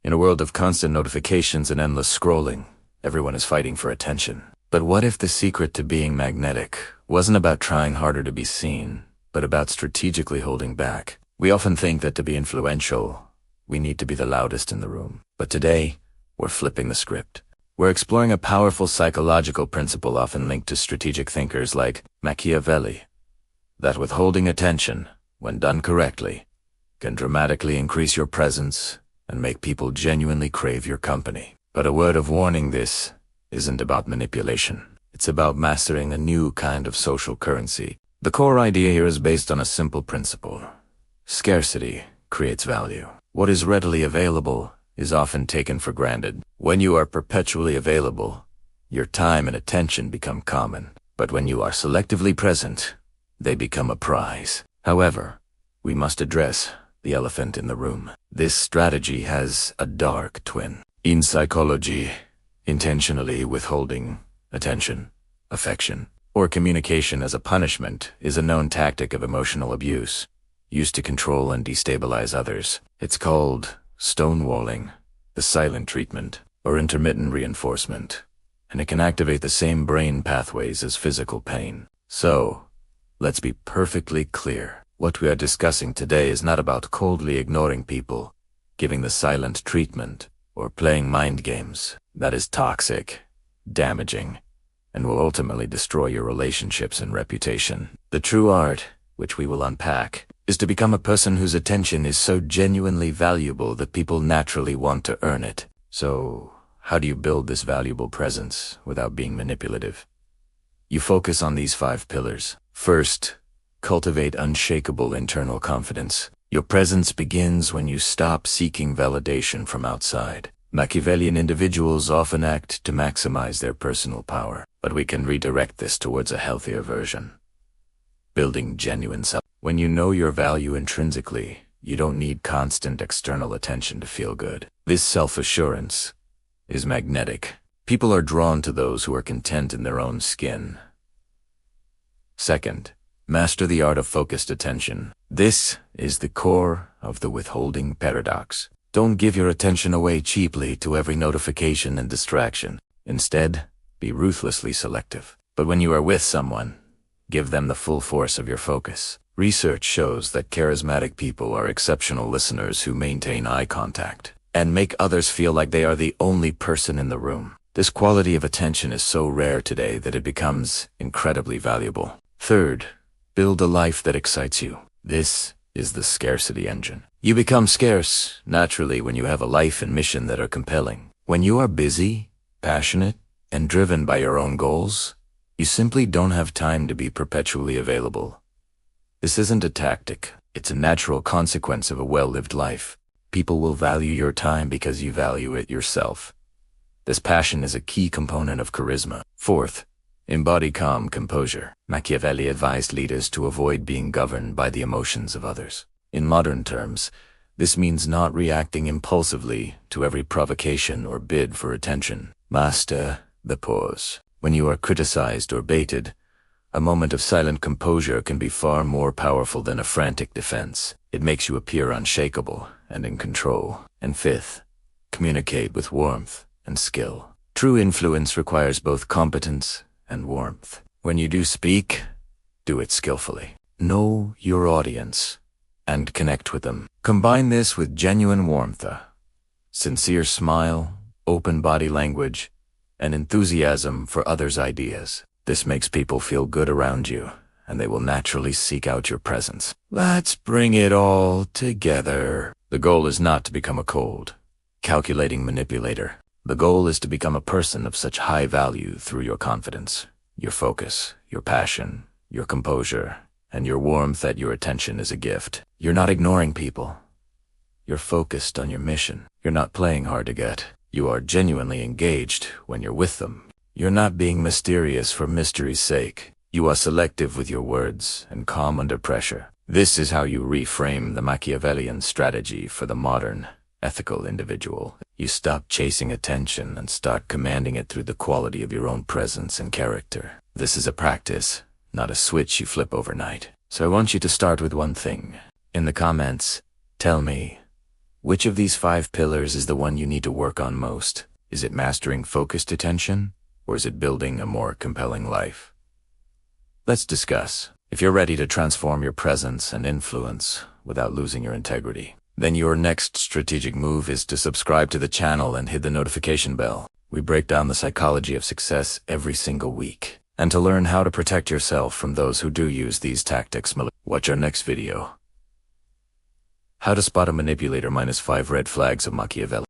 In a world of constant notifications and endless scrolling, everyone is fighting for attention. But what if the secret to being magnetic wasn't about trying harder to be seen, but about strategically holding back? We often think that to be influential, we need to be the loudest in the room. But today, we're flipping the script. We're exploring a powerful psychological principle often linked to strategic thinkers like Machiavelli, that withholding attention, when done correctly, can dramatically increase your presence and make people genuinely crave your company. But a word of warning, this isn't about manipulation. It's about mastering a new kind of social currency. The core idea here is based on a simple principle. Scarcity creates value. What is readily available is often taken for granted. When you are perpetually available, your time and attention become common. But when you are selectively present, they become a prize. However, we must address the elephant in the room. This strategy has a dark twin. In psychology, intentionally withholding attention, affection, or communication as a punishment is a known tactic of emotional abuse, used to control and destabilize others. It's called stonewalling, the silent treatment, or intermittent reinforcement, and it can activate the same brain pathways as physical pain. So, let's be perfectly clear. What we are discussing today is not about coldly ignoring people, giving the silent treatment, or playing mind games. That is toxic, damaging, and will ultimately destroy your relationships and reputation. The true art, which we will unpack, is to become a person whose attention is so genuinely valuable that people naturally want to earn it. So, how do you build this valuable presence without being manipulative? You focus on these 5 pillars. First, cultivate unshakable internal confidence. Your presence begins when you stop seeking validation from outside. Machiavellian individuals often act to maximize their personal power, but we can redirect this towards a healthier version. Building genuine self. When you know your value intrinsically, you don't need constant external attention to feel good. This self-assurance is magnetic. People are drawn to those who are content in their own skin. Second, master the art of focused attention. This is the core of the withholding paradox. Don't give your attention away cheaply to every notification and distraction. Instead, be ruthlessly selective. But when you are with someone, give them the full force of your focus. Research shows that charismatic people are exceptional listeners who maintain eye contact and make others feel like they are the only person in the room. This quality of attention is so rare today that it becomes incredibly valuable. Third, build a life that excites you. This is the scarcity engine. You become scarce naturally when you have a life and mission that are compelling. When you are busy, passionate, and driven by your own goals, you simply don't have time to be perpetually available. This isn't a tactic. It's a natural consequence of a well-lived life. People will value your time because you value it yourself. This passion is a key component of charisma. Fourth, embody calm composure. Machiavelli advised leaders to avoid being governed by the emotions of others. In modern terms, this means not reacting impulsively to every provocation or bid for attention. Master the pause. When you are criticized or baited, a moment of silent composure can be far more powerful than a frantic defense. It makes you appear unshakable and in control. And fifth, communicate with warmth and skill. True influence requires both competence and warmth. When you do speak, do it skillfully. Know your audience and connect with them. Combine this with genuine warmth, a sincere smile, open body language, and enthusiasm for others' ideas. This makes people feel good around you, and they will naturally seek out your presence. Let's bring it all together. The goal is not to become a cold, calculating manipulator. The goal is to become a person of such high value through your confidence, your focus, your passion, your composure, and your warmth that your attention is a gift. You're not ignoring people. You're focused on your mission. You're not playing hard to get. You are genuinely engaged when you're with them. You're not being mysterious for mystery's sake. You are selective with your words and calm under pressure. This is how you reframe the Machiavellian strategy for the modern, ethical individual. You stop chasing attention and start commanding it through the quality of your own presence and character. This is a practice, not a switch you flip overnight. So I want you to start with one thing. In the comments, tell me, Which of these 5 pillars is the one you need to work on most? Is it mastering focused attention, or is it building a more compelling life? Let's discuss. If you're ready to transform your presence and influence without losing your integrity, then your next strategic move is to subscribe to the channel and hit the notification bell. We break down the psychology of success every single week. And to learn how to protect yourself from those who do use these tactics, watch our next video. How to spot a manipulator -5 red flags of Machiavellian.